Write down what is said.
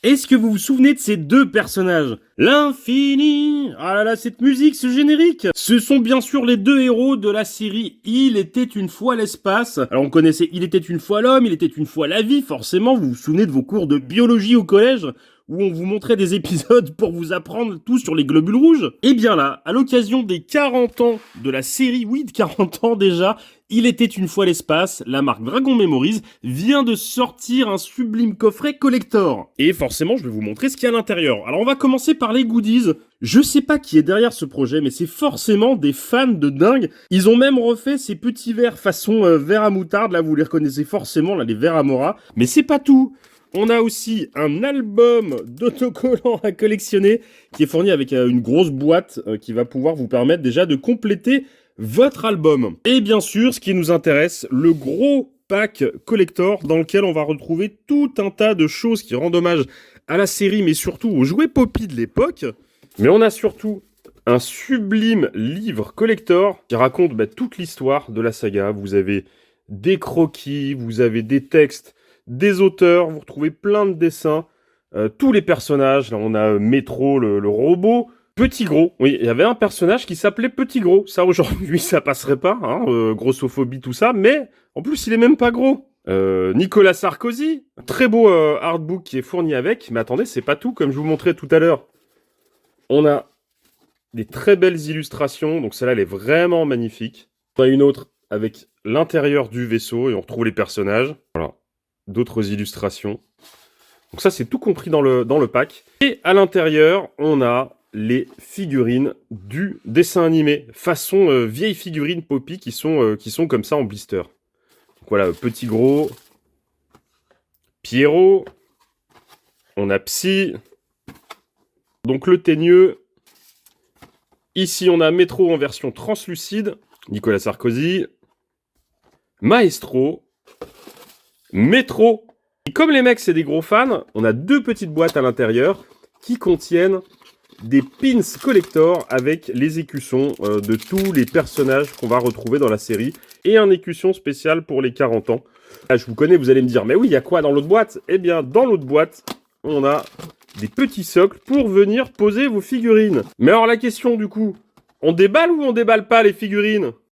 Est-ce que vous vous souvenez de ces deux personnages? L'infini! Ah là là, cette musique, ce générique! Ce sont bien sûr les deux héros de la série Il était une fois l'espace. Alors on connaissait Il était une fois l'homme, Il était une fois la vie, forcément, vous vous souvenez de vos cours de biologie au collège? Où on vous montrait des épisodes pour vous apprendre tout sur les globules rouges. Et bien là, à l'occasion des 40 ans de la série, oui, de 40 ans déjà, Il était une fois l'espace, la marque Dragon Memories vient de sortir un sublime coffret collector. Et forcément, je vais vous montrer ce qu'il y a à l'intérieur. Alors on va commencer par les goodies. Je sais pas qui est derrière ce projet, mais c'est forcément des fans de dingue. Ils ont même refait ces petits verres façon verre à moutarde, là vous les reconnaissez forcément, là les verres à Mora. Mais c'est pas tout. On a aussi un album d'autocollants à collectionner qui est fourni avec une grosse boîte qui va pouvoir vous permettre déjà de compléter votre album. Et bien sûr, ce qui nous intéresse, le gros pack collector dans lequel on va retrouver tout un tas de choses qui rendent hommage à la série, mais surtout aux jouets Poppy de l'époque. Mais on a surtout un sublime livre collector qui raconte toute l'histoire de la saga. Vous avez des croquis, vous avez des textes, des auteurs, vous retrouvez plein de dessins, tous les personnages. Là, on a Métro, le robot, Petit Gros. Oui, il y avait un personnage qui s'appelait Petit Gros. Ça, aujourd'hui, ça passerait pas, hein, grossophobie, tout ça. Mais, en plus, il est même pas gros. Nicolas Sarkozy, très beau artbook qui est fourni avec. Mais attendez, c'est pas tout, comme je vous montrais tout à l'heure. On a des très belles illustrations. Donc celle-là, elle est vraiment magnifique. On a une autre avec l'intérieur du vaisseau et on retrouve les personnages. Voilà. D'autres illustrations. Donc ça, c'est tout compris dans le pack. Et à l'intérieur, on a les figurines du dessin animé, façon vieille figurine Poppy qui sont comme ça en blister. Donc voilà, Petit Gros, Pierrot, on a Psy, donc le teigneux. Ici, on a Métro en version translucide, Nicolas Sarkozy, Maestro, Métro. Et comme les mecs, c'est des gros fans, on a deux petites boîtes à l'intérieur qui contiennent des pins collector avec les écussons de tous les personnages qu'on va retrouver dans la série et un écusson spécial pour les 40 ans. Là, je vous connais, vous allez me dire, mais oui, il y a quoi dans l'autre boîte? Eh bien, dans l'autre boîte, on a des petits socles pour venir poser vos figurines. Mais alors la question du coup, on déballe ou on déballe pas les figurines?